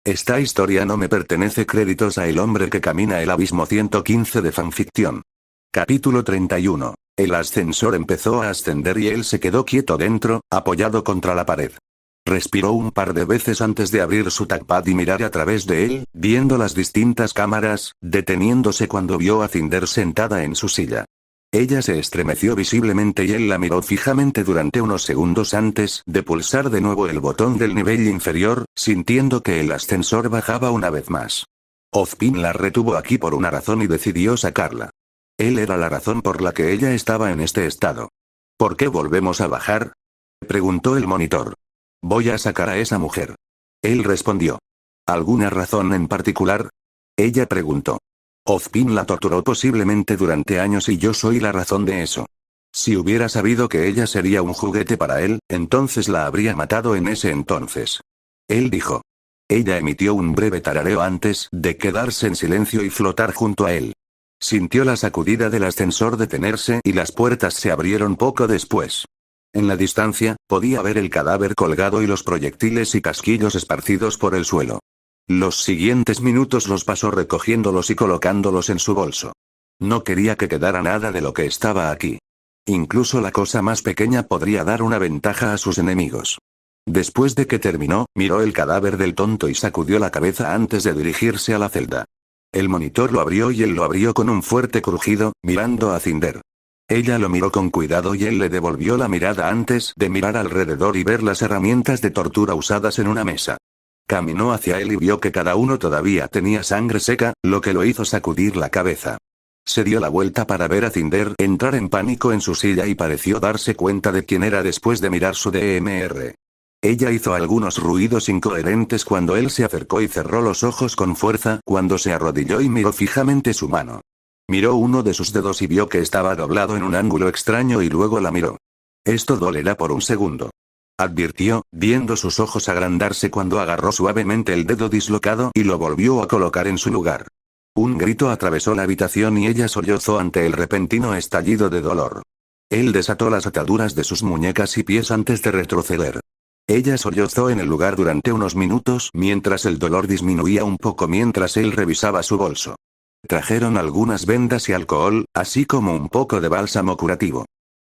Esta historia no me pertenece. Créditos a El hombre que camina el abismo 115 de fanficción. Capítulo 31. El ascensor empezó a ascender y él se quedó quieto dentro, apoyado contra la pared. Respiró un par de veces antes de abrir su touchpad y mirar a través de él, viendo las distintas cámaras, deteniéndose cuando vio a Cinder sentada en su silla. Ella se estremeció visiblemente y él la miró fijamente durante unos segundos antes de pulsar de nuevo el botón del nivel inferior, sintiendo que el ascensor bajaba una vez más. Ozpin la retuvo aquí por una razón y decidió sacarla. Él era la razón por la que ella estaba en este estado. ¿Por qué volvemos a bajar?, preguntó el monitor. Voy a sacar a esa mujer. Él respondió. ¿Alguna razón en particular?, ella preguntó. Ozpin la torturó posiblemente durante años y yo soy la razón de eso. Si hubiera sabido que ella sería un juguete para él, entonces la habría matado en ese entonces. Él dijo. Ella emitió un breve tarareo antes de quedarse en silencio y flotar junto a él. Sintió la sacudida del ascensor detenerse y las puertas se abrieron poco después. En la distancia, podía ver el cadáver colgado y los proyectiles y casquillos esparcidos por el suelo. Los siguientes minutos los pasó recogiéndolos y colocándolos en su bolso. No quería que quedara nada de lo que estaba aquí. Incluso la cosa más pequeña podría dar una ventaja a sus enemigos. Después de que terminó, miró el cadáver del tonto y sacudió la cabeza antes de dirigirse a la celda. El monitor lo abrió y él lo abrió con un fuerte crujido, mirando a Cinder. Ella lo miró con cuidado y él le devolvió la mirada antes de mirar alrededor y ver las herramientas de tortura usadas en una mesa. Caminó hacia él y vio que cada uno todavía tenía sangre seca, lo que lo hizo sacudir la cabeza. Se dio la vuelta para ver a Cinder entrar en pánico en su silla y pareció darse cuenta de quién era después de mirar su DMR. Ella hizo algunos ruidos incoherentes cuando él se acercó y cerró los ojos con fuerza cuando se arrodilló y miró fijamente su mano. Miró uno de sus dedos y vio que estaba doblado en un ángulo extraño y luego la miró. Esto dolerá por un segundo, advirtió, viendo sus ojos agrandarse cuando agarró suavemente el dedo dislocado y lo volvió a colocar en su lugar. Un grito atravesó la habitación y ella sollozó ante el repentino estallido de dolor. Él desató las ataduras de sus muñecas y pies antes de retroceder. Ella sollozó en el lugar durante unos minutos mientras el dolor disminuía un poco mientras él revisaba su bolso. Trajeron algunas vendas y alcohol, así como un poco de bálsamo curativo.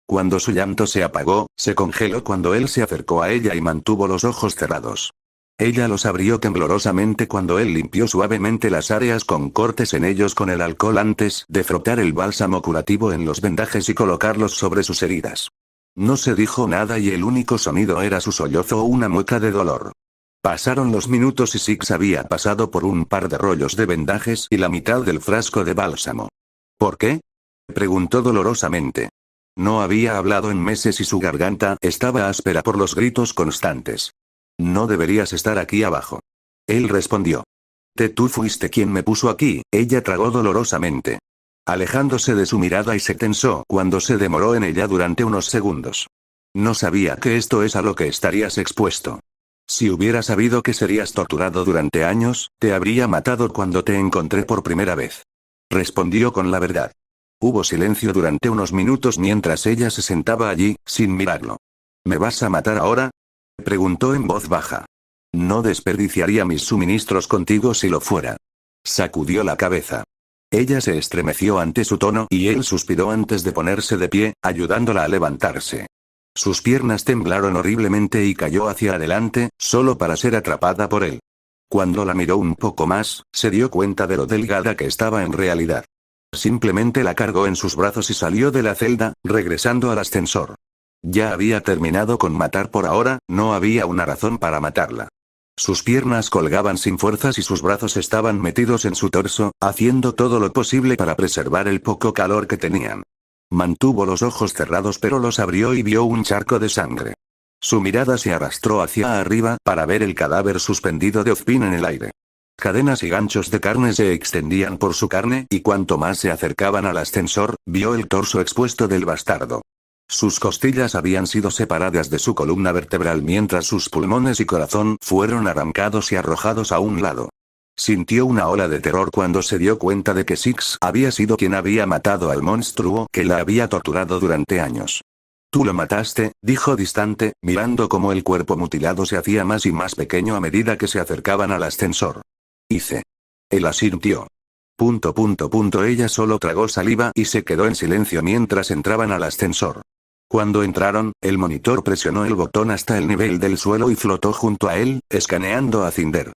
Cuando su llanto se apagó, se congeló cuando él se acercó a ella y mantuvo los ojos cerrados. Ella los abrió temblorosamente cuando él limpió suavemente las áreas con cortes en ellos con el alcohol antes de frotar el bálsamo curativo en los vendajes y colocarlos sobre sus heridas. No se dijo nada y el único sonido era su sollozo o una mueca de dolor. Pasaron los minutos y Six había pasado por un par de rollos de vendajes y la mitad del frasco de bálsamo. ¿Por qué?, preguntó dolorosamente. No había hablado en meses y su garganta estaba áspera por los gritos constantes. No deberías estar aquí abajo. Él respondió. Tú fuiste quien me puso aquí, ella tragó dolorosamente. Alejándose de su mirada y se tensó cuando se demoró en ella durante unos segundos. No sabía que esto es a lo que estarías expuesto. Si hubiera sabido que serías torturado durante años, te habría matado cuando te encontré por primera vez. Respondió con la verdad. Hubo silencio durante unos minutos mientras ella se sentaba allí, sin mirarlo. ¿Me vas a matar ahora?, preguntó en voz baja. No desperdiciaría mis suministros contigo si lo fuera. Sacudió la cabeza. Ella se estremeció ante su tono y él suspiró antes de ponerse de pie, ayudándola a levantarse. Sus piernas temblaron horriblemente y cayó hacia adelante, solo para ser atrapada por él. Cuando la miró un poco más, se dio cuenta de lo delgada que estaba en realidad. Simplemente la cargó en sus brazos y salió de la celda, regresando al ascensor. Ya había terminado con matar por ahora, no había una razón para matarla. Sus piernas colgaban sin fuerzas y sus brazos estaban metidos en su torso, haciendo todo lo posible para preservar el poco calor que tenían. Mantuvo los ojos cerrados pero los abrió y vio un charco de sangre. Su mirada se arrastró hacia arriba para ver el cadáver suspendido de Ozpin en el aire. Cadenas y ganchos de carne se extendían por su carne y cuanto más se acercaban al ascensor, vio el torso expuesto del bastardo. Sus costillas habían sido separadas de su columna vertebral mientras sus pulmones y corazón fueron arrancados y arrojados a un lado. Sintió una ola de terror cuando se dio cuenta de que Six había sido quien había matado al monstruo que la había torturado durante años. Tú lo mataste, dijo distante, mirando cómo el cuerpo mutilado se hacía más y más pequeño a medida que se acercaban al ascensor. Hice. Él asintió. Ella solo tragó saliva y se quedó en silencio mientras entraban al ascensor. Cuando entraron, el monitor presionó el botón hasta el nivel del suelo y flotó junto a él, escaneando a Cinder.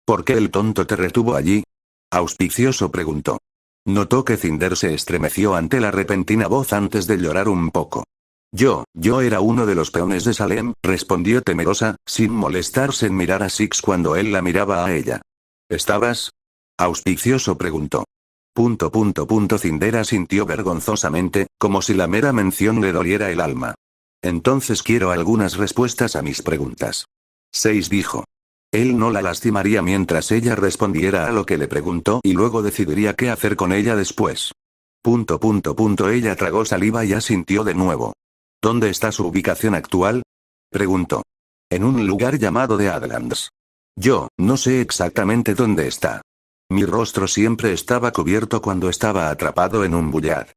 ¿Por qué el tonto te retuvo allí? Auspicioso preguntó. Notó que Cinder se estremeció ante la repentina voz antes de llorar un poco. Yo era uno de los peones de Salem, respondió temerosa, sin molestarse en mirar a Six cuando él la miraba a ella. ¿Estabas? Auspicioso preguntó. Cinder asintió vergonzosamente, como si la mera mención le doliera el alma. Entonces quiero algunas respuestas a mis preguntas. 6 dijo. Él no la lastimaría mientras ella respondiera a lo que le preguntó y luego decidiría qué hacer con ella después. Ella tragó saliva y asintió de nuevo. ¿Dónde está su ubicación actual? Preguntó. En un lugar llamado The Adlands. Yo no sé exactamente dónde está. Mi rostro siempre estaba cubierto cuando estaba atrapado en un bullard.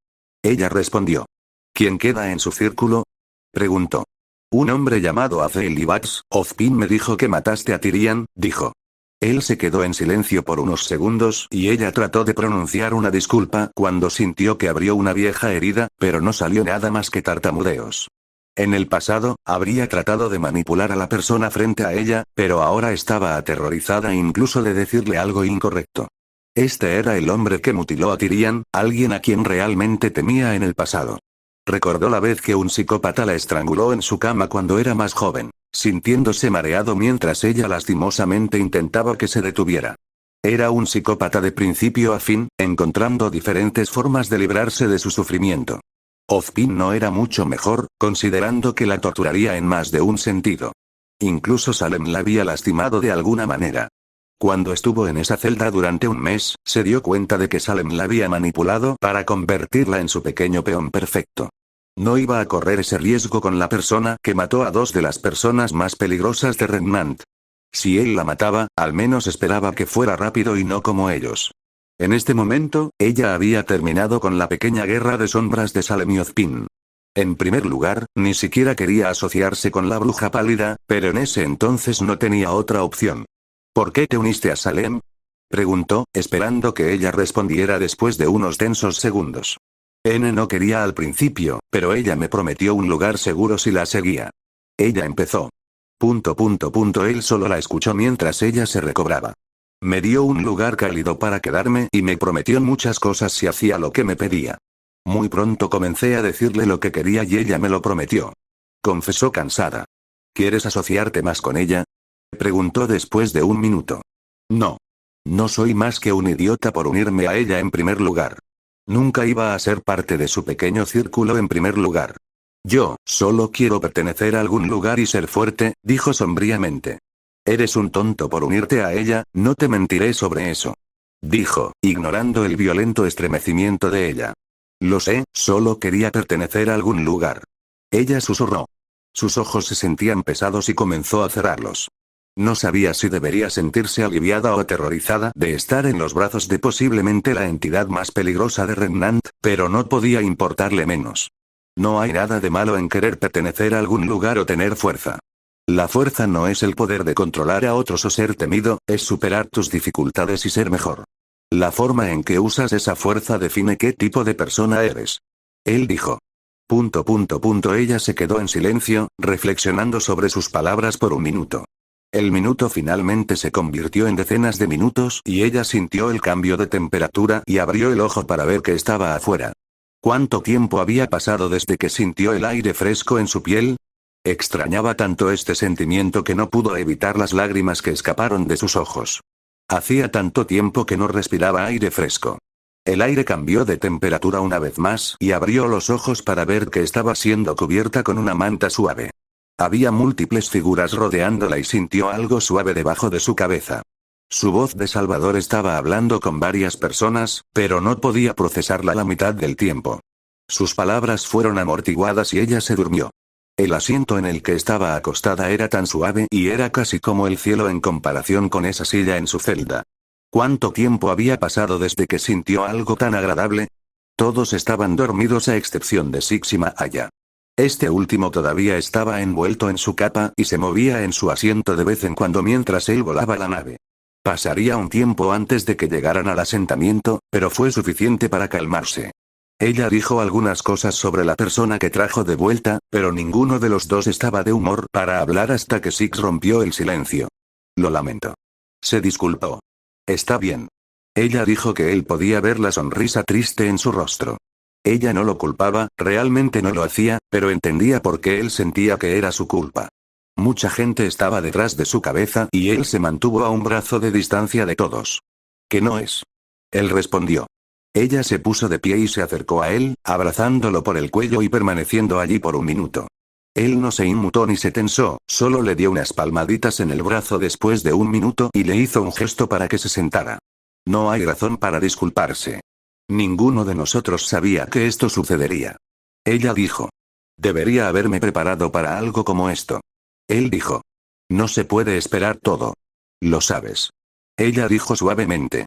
Ella respondió. ¿Quién queda en su círculo? Preguntó. Un hombre llamado Azel Ivax, Ozpin me dijo que mataste a Tyrion, dijo. Él se quedó en silencio por unos segundos y ella trató de pronunciar una disculpa cuando sintió que abrió una vieja herida, pero no salió nada más que tartamudeos. En el pasado, habría tratado de manipular a la persona frente a ella, pero ahora estaba aterrorizada incluso de decirle algo incorrecto. Este era el hombre que mutiló a Tyrion, alguien a quien realmente temía en el pasado. Recordó la vez que un psicópata la estranguló en su cama cuando era más joven, sintiéndose mareado mientras ella lastimosamente intentaba que se detuviera. Era un psicópata de principio a fin, encontrando diferentes formas de librarse de su sufrimiento. Ozpin no era mucho mejor, considerando que la torturaría en más de un sentido. Incluso Salem la había lastimado de alguna manera. Cuando estuvo en esa celda durante un mes, se dio cuenta de que Salem la había manipulado para convertirla en su pequeño peón perfecto. No iba a correr ese riesgo con la persona que mató a 2 de las personas más peligrosas de Remnant. Si él la mataba, al menos esperaba que fuera rápido y no como ellos. En este momento, ella había terminado con la pequeña guerra de sombras de Salem y Ozpin. En primer lugar, ni siquiera quería asociarse con la bruja pálida, pero en ese entonces no tenía otra opción. ¿Por qué te uniste a Salem? Preguntó, esperando que ella respondiera después de unos tensos segundos. N no quería al principio, pero ella me prometió un lugar seguro si la seguía. Ella empezó. Él solo la escuchó mientras ella se recobraba. Me dio un lugar cálido para quedarme y me prometió muchas cosas si hacía lo que me pedía. Muy pronto comencé a decirle lo que quería y ella me lo prometió. Confesó cansada. ¿Quieres asociarte más con ella? Preguntó después de un minuto. No. No soy más que un idiota por unirme a ella en primer lugar. Nunca iba a ser parte de su pequeño círculo en primer lugar. Yo, solo quiero pertenecer a algún lugar y ser fuerte, dijo sombríamente. Eres un tonto por unirte a ella, no te mentiré sobre eso. Dijo, ignorando el violento estremecimiento de ella. Lo sé, solo quería pertenecer a algún lugar. Ella susurró. Sus ojos se sentían pesados y comenzó a cerrarlos. No sabía si debería sentirse aliviada o aterrorizada de estar en los brazos de posiblemente la entidad más peligrosa de Remnant, pero no podía importarle menos. No hay nada de malo en querer pertenecer a algún lugar o tener fuerza. La fuerza no es el poder de controlar a otros o ser temido, es superar tus dificultades y ser mejor. La forma en que usas esa fuerza define qué tipo de persona eres. Él dijo. Ella se quedó en silencio, reflexionando sobre sus palabras por un minuto. El minuto finalmente se convirtió en decenas de minutos y ella sintió el cambio de temperatura y abrió el ojo para ver que estaba afuera. ¿Cuánto tiempo había pasado desde que sintió el aire fresco en su piel? Extrañaba tanto este sentimiento que no pudo evitar las lágrimas que escaparon de sus ojos. Hacía tanto tiempo que no respiraba aire fresco. El aire cambió de temperatura una vez más y abrió los ojos para ver que estaba siendo cubierta con una manta suave. Había múltiples figuras rodeándola y sintió algo suave debajo de su cabeza. Su voz de Salvador estaba hablando con varias personas, pero no podía procesarla la mitad del tiempo. Sus palabras fueron amortiguadas y ella se durmió. El asiento en el que estaba acostada era tan suave y era casi como el cielo en comparación con esa silla en su celda. ¿Cuánto tiempo había pasado desde que sintió algo tan agradable? Todos estaban dormidos a excepción de Six y Maaya. Este último todavía estaba envuelto en su capa y se movía en su asiento de vez en cuando mientras él volaba la nave. Pasaría un tiempo antes de que llegaran al asentamiento, pero fue suficiente para calmarse. Ella dijo algunas cosas sobre la persona que trajo de vuelta, pero ninguno de los dos estaba de humor para hablar hasta que Six rompió el silencio. Lo lamento. Se disculpó. Está bien. Ella dijo que él podía ver la sonrisa triste en su rostro. Ella no lo culpaba, realmente no lo hacía, pero entendía por qué él sentía que era su culpa. Mucha gente estaba detrás de su cabeza y él se mantuvo a un brazo de distancia de todos. ¿Qué no es? Él respondió. Ella se puso de pie y se acercó a él, abrazándolo por el cuello y permaneciendo allí por un minuto. Él no se inmutó ni se tensó, solo le dio unas palmaditas en el brazo después de un minuto y le hizo un gesto para que se sentara. No hay razón para disculparse. Ninguno de nosotros sabía que esto sucedería. Ella dijo. Debería haberme preparado para algo como esto. Él dijo. No se puede esperar todo. Lo sabes. Ella dijo suavemente.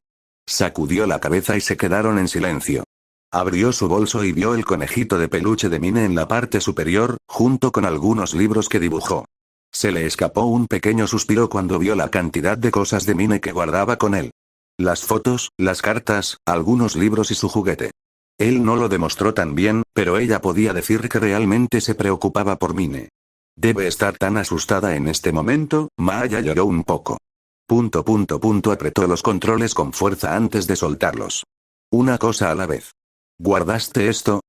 Sacudió la cabeza y se quedaron en silencio. Abrió su bolso y vio el conejito de peluche de Mine en la parte superior, junto con algunos libros que dibujó. Se le escapó un pequeño suspiro cuando vio la cantidad de cosas de Mine que guardaba con él. Las fotos, las cartas, algunos libros y su juguete. Él no lo demostró tan bien, pero ella podía decir que realmente se preocupaba por Mine. Debe estar tan asustada en este momento. Maya lloró un poco. Apretó los controles con fuerza antes de soltarlos. Una cosa a la vez. ¿Guardaste esto?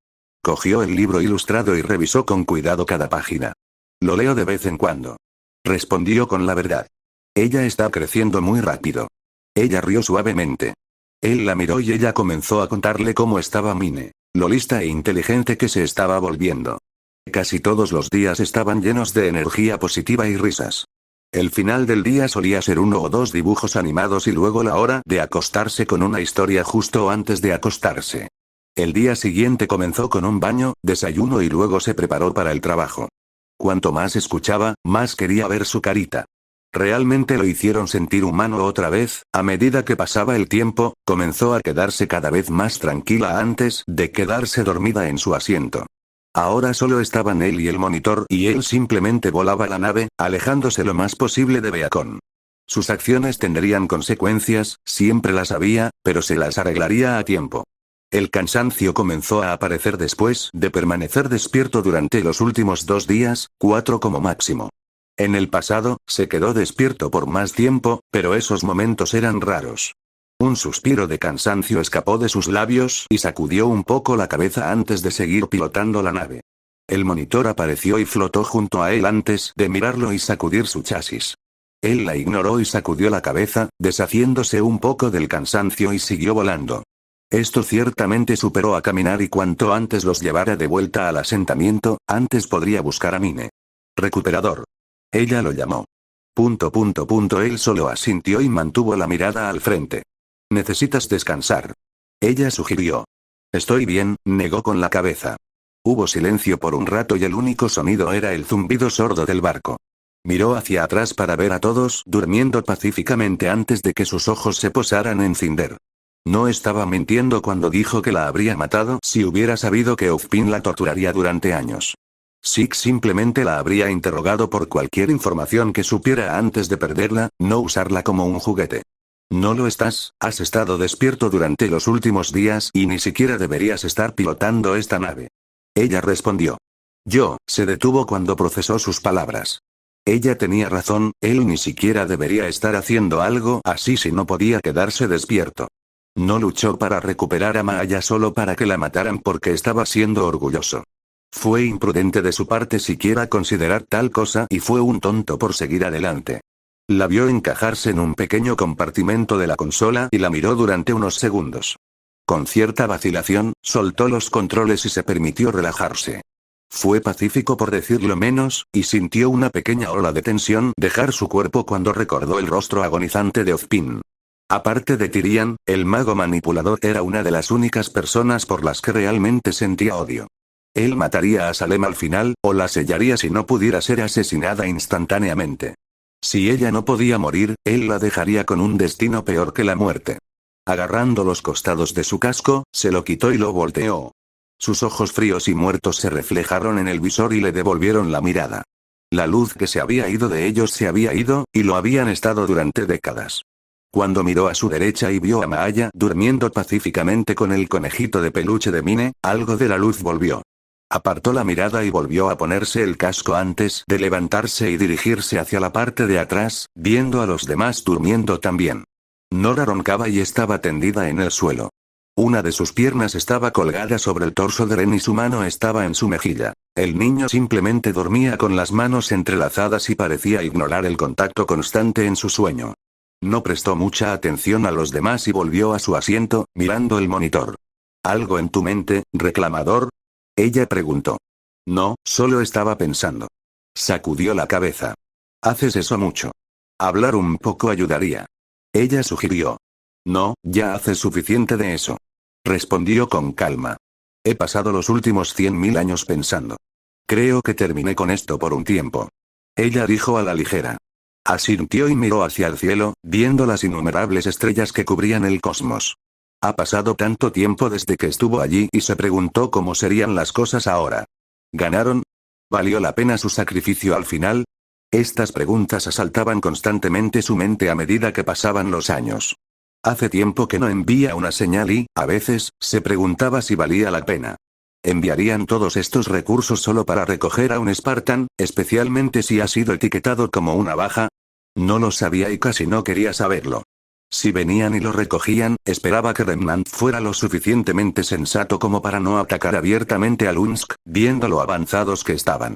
Cogió el libro ilustrado y revisó con cuidado cada página. Lo leo de vez en cuando. Respondió con la verdad. Ella está creciendo muy rápido. Ella rió suavemente. Él la miró y ella comenzó a contarle cómo estaba Mine, lo lista e inteligente que se estaba volviendo. Casi todos los días estaban llenos de energía positiva y risas. El final del día solía ser 1 o 2 dibujos animados y luego la hora de acostarse con una historia justo antes de acostarse. El día siguiente comenzó con un baño, desayuno y luego se preparó para el trabajo. Cuanto más escuchaba, más quería ver su carita. Realmente lo hicieron sentir humano otra vez. A medida que pasaba el tiempo, comenzó a quedarse cada vez más tranquila antes de quedarse dormida en su asiento. Ahora solo estaban él y el monitor y él simplemente volaba la nave, alejándose lo más posible de Beacon. Sus acciones tendrían consecuencias, siempre las había, pero se las arreglaría a tiempo. El cansancio comenzó a aparecer después de permanecer despierto durante los últimos 2 días, 4 como máximo. En el pasado, se quedó despierto por más tiempo, pero esos momentos eran raros. Un suspiro de cansancio escapó de sus labios y sacudió un poco la cabeza antes de seguir pilotando la nave. El monitor apareció y flotó junto a él antes de mirarlo y sacudir su chasis. Él la ignoró y sacudió la cabeza, deshaciéndose un poco del cansancio y siguió volando. Esto ciertamente superó a caminar y cuanto antes los llevara de vuelta al asentamiento, antes podría buscar a Mine. Recuperador. Ella lo llamó. Él solo asintió y mantuvo la mirada al frente. Necesitas descansar. Ella sugirió. Estoy bien, negó con la cabeza. Hubo silencio por un rato y el único sonido era el zumbido sordo del barco. Miró hacia atrás para ver a todos durmiendo pacíficamente antes de que sus ojos se posaran en Cinder. No estaba mintiendo cuando dijo que la habría matado si hubiera sabido que Ozpin la torturaría durante años. Six simplemente la habría interrogado por cualquier información que supiera antes de perderla, no usarla como un juguete. No lo estás, has estado despierto durante los últimos días y ni siquiera deberías estar pilotando esta nave. Ella respondió. Se detuvo cuando procesó sus palabras. Ella tenía razón, él ni siquiera debería estar haciendo algo así si no podía quedarse despierto. No luchó para recuperar a Maya solo para que la mataran porque estaba siendo orgulloso. Fue imprudente de su parte siquiera considerar tal cosa y fue un tonto por seguir adelante. La vio encajarse en un pequeño compartimento de la consola y la miró durante unos segundos. Con cierta vacilación, soltó los controles y se permitió relajarse. Fue pacífico por decirlo menos, y sintió una pequeña ola de tensión dejar su cuerpo cuando recordó el rostro agonizante de Ozpin. Aparte de Tyrian, el mago manipulador era una de las únicas personas por las que realmente sentía odio. Él mataría a Salem al final, o la sellaría si no pudiera ser asesinada instantáneamente. Si ella no podía morir, él la dejaría con un destino peor que la muerte. Agarrando los costados de su casco, se lo quitó y lo volteó. Sus ojos fríos y muertos se reflejaron en el visor y le devolvieron la mirada. La luz que se había ido de ellos se había ido, y lo habían estado durante décadas. Cuando miró a su derecha y vio a Maaya durmiendo pacíficamente con el conejito de peluche de Mine, algo de la luz volvió. Apartó la mirada y volvió a ponerse el casco antes de levantarse y dirigirse hacia la parte de atrás, viendo a los demás durmiendo también. Nora roncaba y estaba tendida en el suelo. Una de sus piernas estaba colgada sobre el torso de Ren y su mano estaba en su mejilla. El niño simplemente dormía con las manos entrelazadas y parecía ignorar el contacto constante en su sueño. No prestó mucha atención a los demás y volvió a su asiento, mirando el monitor. ¿Algo en tu mente, reclamador? Ella preguntó. No, solo estaba pensando. Sacudió la cabeza. Haces eso mucho. Hablar un poco ayudaría. Ella sugirió. No, ya haces suficiente de eso. Respondió con calma. He pasado los últimos 100.000 años pensando. Creo que terminé con esto por un tiempo. Ella dijo a la ligera. Asintió y miró hacia el cielo, viendo las innumerables estrellas que cubrían el cosmos. Ha pasado tanto tiempo desde que estuvo allí y se preguntó cómo serían las cosas ahora. ¿Ganaron? ¿Valió la pena su sacrificio al final? Estas preguntas asaltaban constantemente su mente a medida que pasaban los años. Hace tiempo que no envía una señal y, a veces, se preguntaba si valía la pena. ¿Enviarían todos estos recursos solo para recoger a un Spartan, especialmente si ha sido etiquetado como una baja? No lo sabía y casi no quería saberlo. Si venían y lo recogían, esperaba que Remnant fuera lo suficientemente sensato como para no atacar abiertamente a Lunsk, viendo lo avanzados que estaban.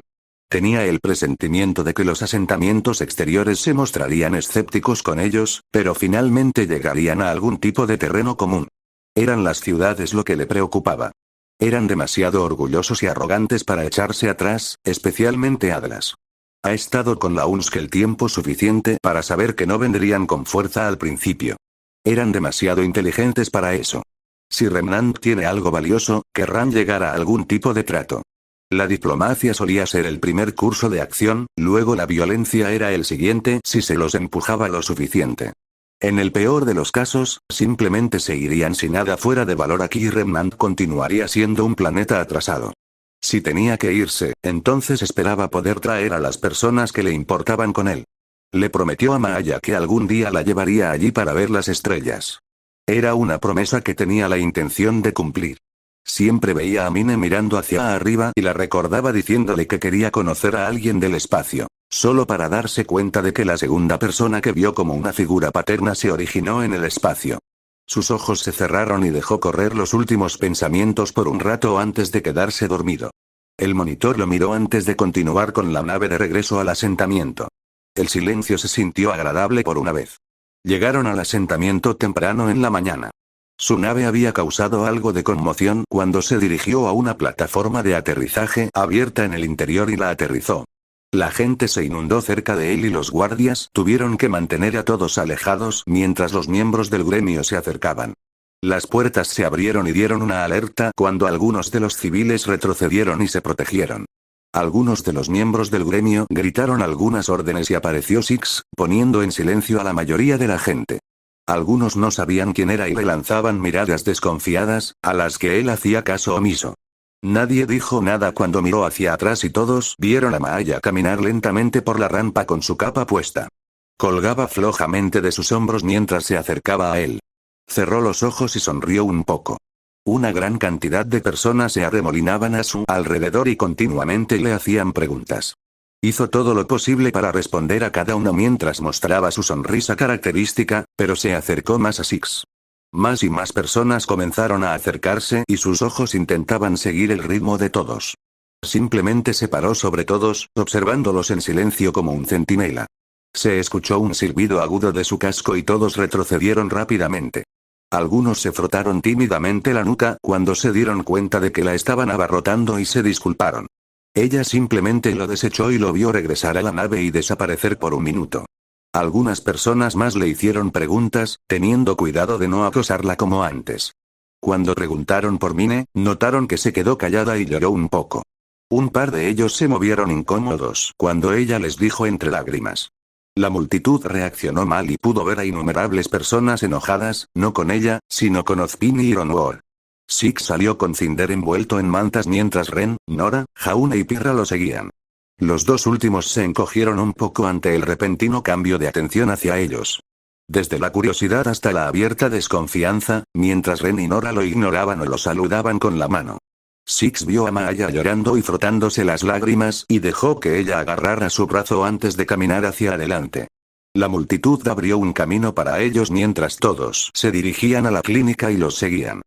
Tenía el presentimiento de que los asentamientos exteriores se mostrarían escépticos con ellos, pero finalmente llegarían a algún tipo de terreno común. Eran las ciudades lo que le preocupaba. Eran demasiado orgullosos y arrogantes para echarse atrás, especialmente Atlas. Ha estado con la UNSC el tiempo suficiente para saber que no vendrían con fuerza al principio. Eran demasiado inteligentes para eso. Si Remnant tiene algo valioso, querrán llegar a algún tipo de trato. La diplomacia solía ser el primer curso de acción, luego la violencia era el siguiente si se los empujaba lo suficiente. En el peor de los casos, simplemente se irían sin nada fuera de valor aquí y Remnant continuaría siendo un planeta atrasado. Si tenía que irse, entonces esperaba poder traer a las personas que le importaban con él. Le prometió a Maaya que algún día la llevaría allí para ver las estrellas. Era una promesa que tenía la intención de cumplir. Siempre veía a Mine mirando hacia arriba y la recordaba diciéndole que quería conocer a alguien del espacio, solo para darse cuenta de que la segunda persona que vio como una figura paterna se originó en el espacio. Sus ojos se cerraron y dejó correr los últimos pensamientos por un rato antes de quedarse dormido. El monitor lo miró antes de continuar con la nave de regreso al asentamiento. El silencio se sintió agradable por una vez. Llegaron al asentamiento temprano en la mañana. Su nave había causado algo de conmoción cuando se dirigió a una plataforma de aterrizaje abierta en el interior y la aterrizó. La gente se inundó cerca de él y los guardias tuvieron que mantener a todos alejados mientras los miembros del gremio se acercaban. Las puertas se abrieron y dieron una alerta cuando algunos de los civiles retrocedieron y se protegieron. Algunos de los miembros del gremio gritaron algunas órdenes y apareció Six, poniendo en silencio a la mayoría de la gente. Algunos no sabían quién era y le lanzaban miradas desconfiadas, a las que él hacía caso omiso. Nadie dijo nada cuando miró hacia atrás y todos vieron a Maaya caminar lentamente por la rampa con su capa puesta. Colgaba flojamente de sus hombros mientras se acercaba a él. Cerró los ojos y sonrió un poco. Una gran cantidad de personas se arremolinaban a su alrededor y continuamente le hacían preguntas. Hizo todo lo posible para responder a cada uno mientras mostraba su sonrisa característica, pero se acercó más a Six. Más y más personas comenzaron a acercarse y sus ojos intentaban seguir el ritmo de todos. Simplemente se paró sobre todos, observándolos en silencio como un centinela. Se escuchó un silbido agudo de su casco y todos retrocedieron rápidamente. Algunos se frotaron tímidamente la nuca cuando se dieron cuenta de que la estaban abarrotando y se disculparon. Ella simplemente lo desechó y lo vio regresar a la nave y desaparecer por un minuto. Algunas personas más le hicieron preguntas, teniendo cuidado de no acosarla como antes. Cuando preguntaron por Mine, notaron que se quedó callada y lloró un poco. Un par de ellos se movieron incómodos cuando ella les dijo entre lágrimas. La multitud reaccionó mal y pudo ver a innumerables personas enojadas, no con ella, sino con Ozpin y Ironwar. Six salió con Cinder envuelto en mantas mientras Ren, Nora, Jaune y Pirra lo seguían. Los dos últimos se encogieron un poco ante el repentino cambio de atención hacia ellos. Desde la curiosidad hasta la abierta desconfianza, mientras Ren y Nora lo ignoraban o lo saludaban con la mano. Six vio a Maya llorando y frotándose las lágrimas y dejó que ella agarrara su brazo antes de caminar hacia adelante. La multitud abrió un camino para ellos mientras todos se dirigían a la clínica y los seguían.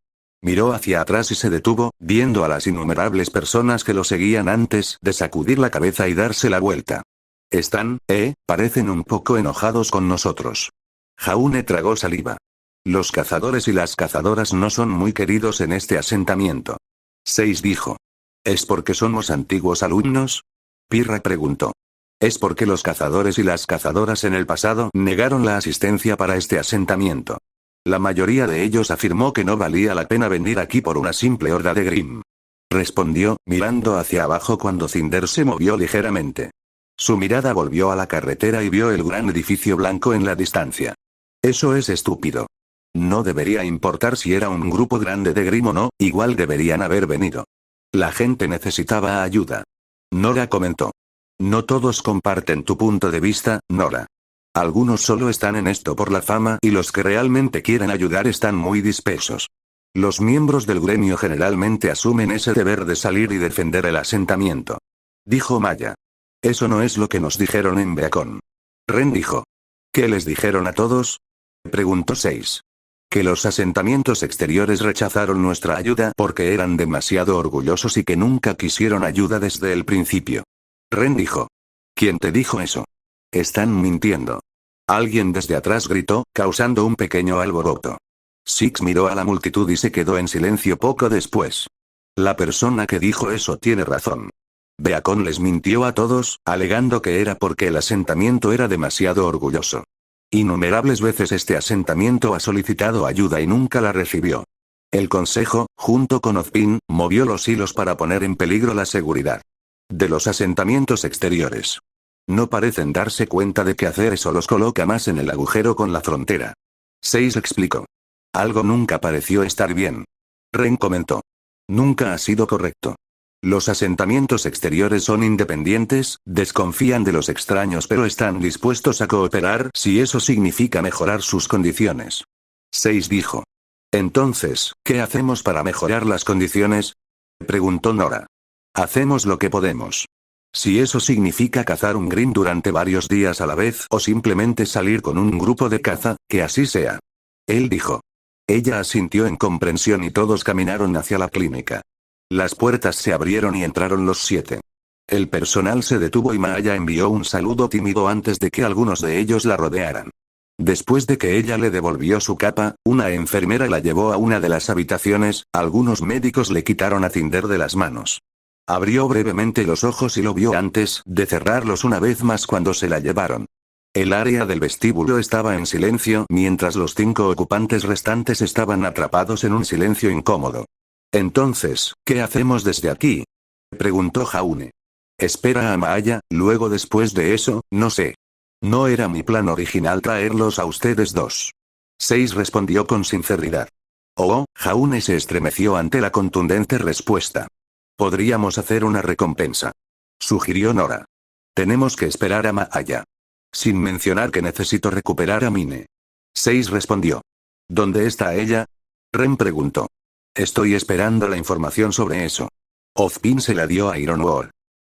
Miró hacia atrás y se detuvo, viendo a las innumerables personas que lo seguían antes de sacudir la cabeza y darse la vuelta. Parecen un poco enojados con nosotros. Jaune tragó saliva. Los cazadores y las cazadoras no son muy queridos en este asentamiento. 6 dijo. ¿Es porque somos antiguos alumnos? Pirra preguntó. Es porque los cazadores y las cazadoras en el pasado negaron la asistencia para este asentamiento. La mayoría de ellos afirmó que no valía la pena venir aquí por una simple horda de Grimm. Respondió, mirando hacia abajo cuando Cinder se movió ligeramente. Su mirada volvió a la carretera y vio el gran edificio blanco en la distancia. Eso es estúpido. No debería importar si era un grupo grande de Grimm o no, igual deberían haber venido. La gente necesitaba ayuda. Nora comentó. No todos comparten tu punto de vista, Nora. Algunos solo están en esto por la fama y los que realmente quieren ayudar están muy dispersos. Los miembros del gremio generalmente asumen ese deber de salir y defender el asentamiento. Dijo Maya. Eso no es lo que nos dijeron en Beacon. Ren dijo. ¿Qué les dijeron a todos? Preguntó 6. Que los asentamientos exteriores rechazaron nuestra ayuda porque eran demasiado orgullosos y que nunca quisieron ayuda desde el principio. Ren dijo. ¿Quién te dijo eso? Están mintiendo. Alguien desde atrás gritó, causando un pequeño alboroto. Six miró a la multitud y se quedó en silencio poco después. La persona que dijo eso tiene razón. Beacon les mintió a todos, alegando que era porque el asentamiento era demasiado orgulloso. Innumerables veces este asentamiento ha solicitado ayuda y nunca la recibió. El consejo, junto con Ozpin, movió los hilos para poner en peligro la seguridad de los asentamientos exteriores. No parecen darse cuenta de que hacer eso los coloca más en el agujero con la frontera. 6 explicó. Algo nunca pareció estar bien. Ren comentó. Nunca ha sido correcto. Los asentamientos exteriores son independientes, desconfían de los extraños pero están dispuestos a cooperar si eso significa mejorar sus condiciones. 6 dijo. Entonces, ¿qué hacemos para mejorar las condiciones? Preguntó Nora. Hacemos lo que podemos. Si eso significa cazar un Grimm durante varios días a la vez o simplemente salir con un grupo de caza, que así sea. Él dijo. Ella asintió en comprensión y todos caminaron hacia la clínica. Las puertas se abrieron y entraron los 7. El personal se detuvo y Maya envió un saludo tímido antes de que algunos de ellos la rodearan. Después de que ella le devolvió su capa, una enfermera la llevó a una de las habitaciones, algunos médicos le quitaron a Cinder de las manos. Abrió brevemente los ojos y lo vio antes de cerrarlos una vez más cuando se la llevaron. El área del vestíbulo estaba en silencio mientras los 5 ocupantes restantes estaban atrapados en un silencio incómodo. Entonces, ¿qué hacemos desde aquí? Preguntó Jaune. Espera a Maya, luego después de eso, no sé. No era mi plan original traerlos a ustedes dos. 6 respondió con sinceridad. Oh, Jaune se estremeció ante la contundente respuesta. Podríamos hacer una recompensa. Sugirió Nora. Tenemos que esperar a Maya. Sin mencionar que necesito recuperar a Mine. 6 respondió. ¿Dónde está ella? Ren preguntó. Estoy esperando la información sobre eso. Ozpin se la dio a Ironwood.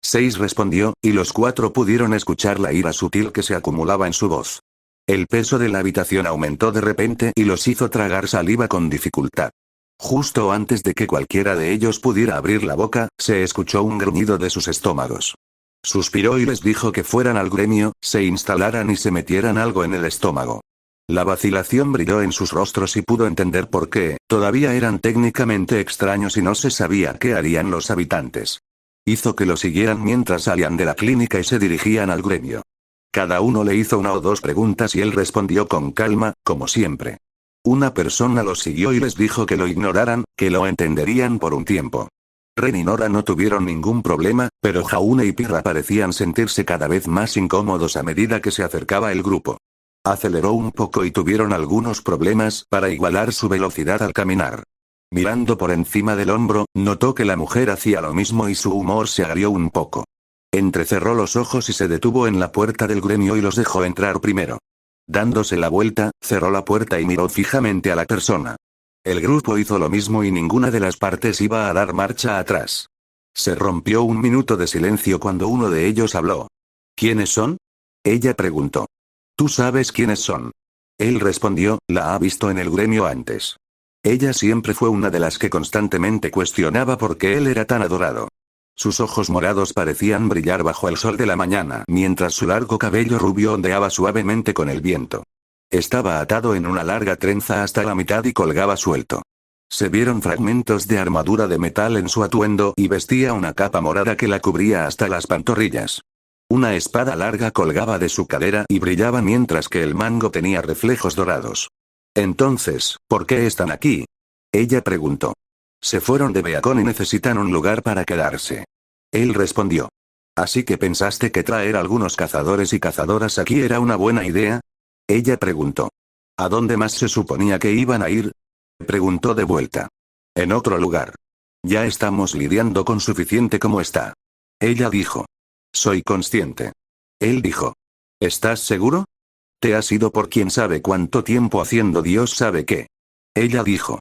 6 respondió, y los 4 pudieron escuchar la ira sutil que se acumulaba en su voz. El peso de la habitación aumentó de repente y los hizo tragar saliva con dificultad. Justo antes de que cualquiera de ellos pudiera abrir la boca, se escuchó un gruñido de sus estómagos. Suspiró y les dijo que fueran al gremio, se instalaran y se metieran algo en el estómago. La vacilación brilló en sus rostros y pudo entender por qué, todavía eran técnicamente extraños y no se sabía qué harían los habitantes. Hizo que lo siguieran mientras salían de la clínica y se dirigían al gremio. Cada uno le hizo 1 o 2 preguntas y él respondió con calma, como siempre. Una persona los siguió y les dijo que lo ignoraran, que lo entenderían por un tiempo. Ren y Nora no tuvieron ningún problema, pero Jaune y Pirra parecían sentirse cada vez más incómodos a medida que se acercaba el grupo. Aceleró un poco y tuvieron algunos problemas para igualar su velocidad al caminar. Mirando por encima del hombro, notó que la mujer hacía lo mismo y su humor se agrió un poco. Entrecerró los ojos y se detuvo en la puerta del gremio y los dejó entrar primero. Dándose la vuelta, cerró la puerta y miró fijamente a la persona. El grupo hizo lo mismo y ninguna de las partes iba a dar marcha atrás. Se rompió un minuto de silencio cuando uno de ellos habló. ¿Quiénes son? Ella preguntó. ¿Tú sabes quiénes son? Él respondió, la ha visto en el gremio antes. Ella siempre fue una de las que constantemente cuestionaba por qué él era tan adorado. Sus ojos morados parecían brillar bajo el sol de la mañana, mientras su largo cabello rubio ondeaba suavemente con el viento. Estaba atado en una larga trenza hasta la mitad y colgaba suelto. Se vieron fragmentos de armadura de metal en su atuendo y vestía una capa morada que la cubría hasta las pantorrillas. Una espada larga colgaba de su cadera y brillaba mientras que el mango tenía reflejos dorados. Entonces, ¿por qué están aquí? Ella preguntó. Se fueron de Beacon y necesitan un lugar para quedarse. Él respondió. ¿Así que pensaste que traer algunos cazadores y cazadoras aquí era una buena idea? Ella preguntó. ¿A dónde más se suponía que iban a ir? Preguntó de vuelta. En otro lugar. Ya estamos lidiando con suficiente como está. Ella dijo. Soy consciente. Él dijo. ¿Estás seguro? Te has ido por quién sabe cuánto tiempo haciendo Dios sabe qué. Ella dijo.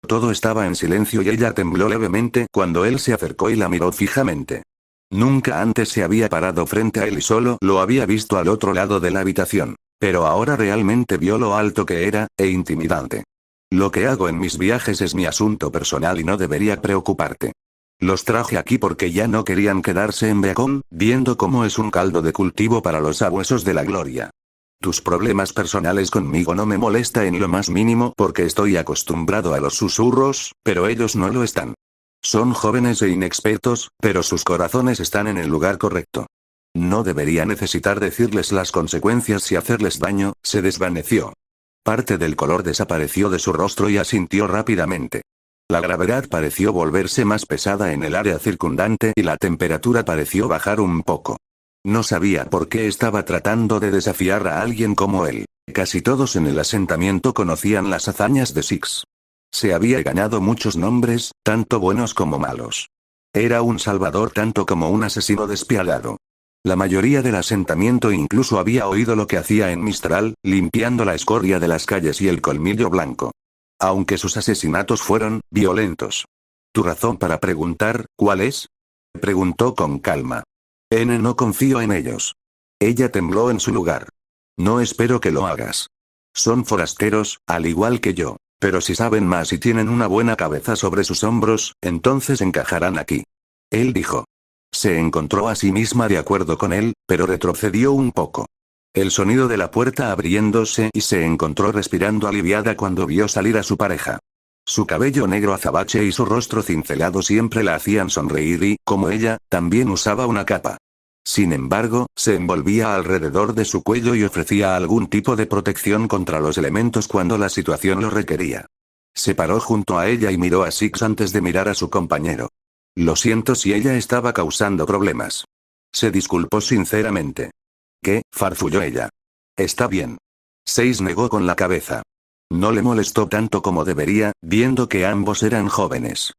Todo estaba en silencio y ella tembló levemente cuando él se acercó y la miró fijamente. Nunca antes se había parado frente a él y solo lo había visto al otro lado de la habitación, pero ahora realmente vio lo alto que era, e intimidante. Lo que hago en mis viajes es mi asunto personal y no debería preocuparte. Los traje aquí porque ya no querían quedarse en Beacon, viendo cómo es un caldo de cultivo para los sabuesos de la gloria. Tus problemas personales conmigo no me molesta en lo más mínimo porque estoy acostumbrado a los susurros, pero ellos no lo están. Son jóvenes e inexpertos, pero sus corazones están en el lugar correcto. No debería necesitar decirles las consecuencias si hacerles daño. Se desvaneció. Parte del color desapareció de su rostro y asintió rápidamente. La gravedad pareció volverse más pesada en el área circundante y la temperatura pareció bajar un poco. No sabía por qué estaba tratando de desafiar a alguien como él. Casi todos en el asentamiento conocían las hazañas de Six. Se había ganado muchos nombres, tanto buenos como malos. Era un salvador tanto como un asesino despiadado. La mayoría del asentamiento incluso había oído lo que hacía en Mistral, limpiando la escoria de las calles y el colmillo blanco. Aunque sus asesinatos fueron violentos. ¿Tu razón para preguntar, cuál es? Preguntó con calma. No confío en ellos. Ella tembló en su lugar. No espero que lo hagas. Son forasteros, al igual que yo, pero si saben más y tienen una buena cabeza sobre sus hombros, entonces encajarán aquí. Él dijo. Se encontró a sí misma de acuerdo con él, pero retrocedió un poco. El sonido de la puerta abriéndose y se encontró respirando aliviada cuando vio salir a su pareja. Su cabello negro azabache y su rostro cincelado siempre la hacían sonreír y, como ella, también usaba una capa. Sin embargo, se envolvía alrededor de su cuello y ofrecía algún tipo de protección contra los elementos cuando la situación lo requería. Se paró junto a ella y miró a Six antes de mirar a su compañero. Lo siento si ella estaba causando problemas. Se disculpó sinceramente. ¿Qué? Farfulló ella. Está bien. Six negó con la cabeza. No le molestó tanto como debería, viendo que ambos eran jóvenes.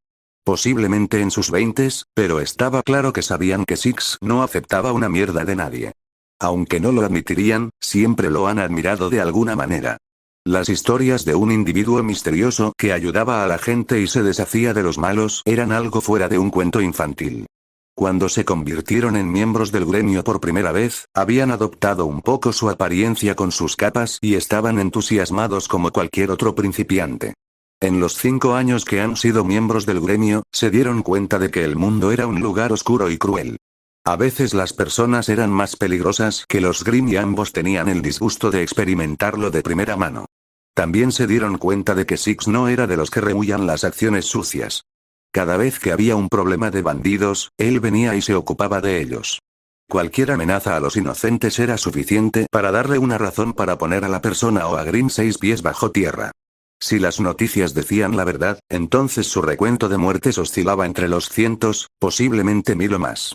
Posiblemente en sus 20s, pero estaba claro que sabían que Six no aceptaba una mierda de nadie. Aunque no lo admitirían, siempre lo han admirado de alguna manera. Las historias de un individuo misterioso que ayudaba a la gente y se deshacía de los malos eran algo fuera de un cuento infantil. Cuando se convirtieron en miembros del gremio por primera vez, habían adoptado un poco su apariencia con sus capas y estaban entusiasmados como cualquier otro principiante. En los 5 años que han sido miembros del gremio, se dieron cuenta de que el mundo era un lugar oscuro y cruel. A veces las personas eran más peligrosas que los Grimm y ambos tenían el disgusto de experimentarlo de primera mano. También se dieron cuenta de que Six no era de los que rehuían las acciones sucias. Cada vez que había un problema de bandidos, él venía y se ocupaba de ellos. Cualquier amenaza a los inocentes era suficiente para darle una razón para poner a la persona o a Grimm 6 pies bajo tierra. Si las noticias decían la verdad, entonces su recuento de muertes oscilaba entre los cientos, posiblemente 1000 o más.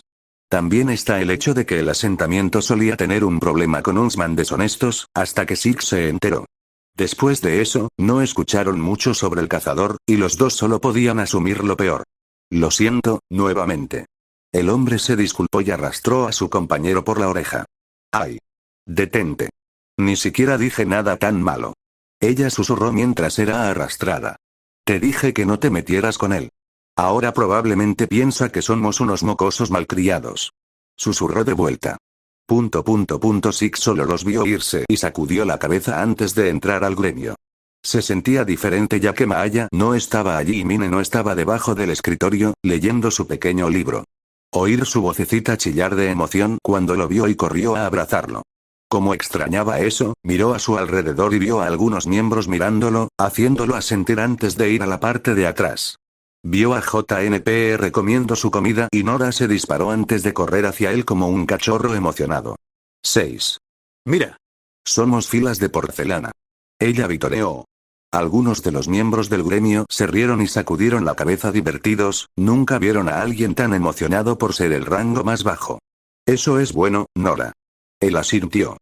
También está el hecho de que el asentamiento solía tener un problema con Huntsman deshonestos, hasta que Six se enteró. Después de eso, no escucharon mucho sobre el cazador, y los dos solo podían asumir lo peor. Lo siento, nuevamente. El hombre se disculpó y arrastró a su compañero por la oreja. ¡Ay! Detente. Ni siquiera dije nada tan malo. Ella susurró mientras era arrastrada. Te dije que no te metieras con él. Ahora probablemente piensa que somos unos mocosos malcriados. Susurró de vuelta. Six solo los vio irse y sacudió la cabeza antes de entrar al gremio. Se sentía diferente ya que Maaya no estaba allí y Mine no estaba debajo del escritorio, leyendo su pequeño libro. Oír su vocecita chillar de emoción cuando lo vio y corrió a abrazarlo. Como extrañaba eso, miró a su alrededor y vio a algunos miembros mirándolo, haciéndolo asentir antes de ir a la parte de atrás. Vio a JNPR comiendo su comida y Nora se disparó antes de correr hacia él como un cachorro emocionado. 6. Mira. Somos filas de porcelana. Ella vitoreó. Algunos de los miembros del gremio se rieron y sacudieron la cabeza divertidos, nunca vieron a alguien tan emocionado por ser el rango más bajo. Eso es bueno, Nora. Él asintió.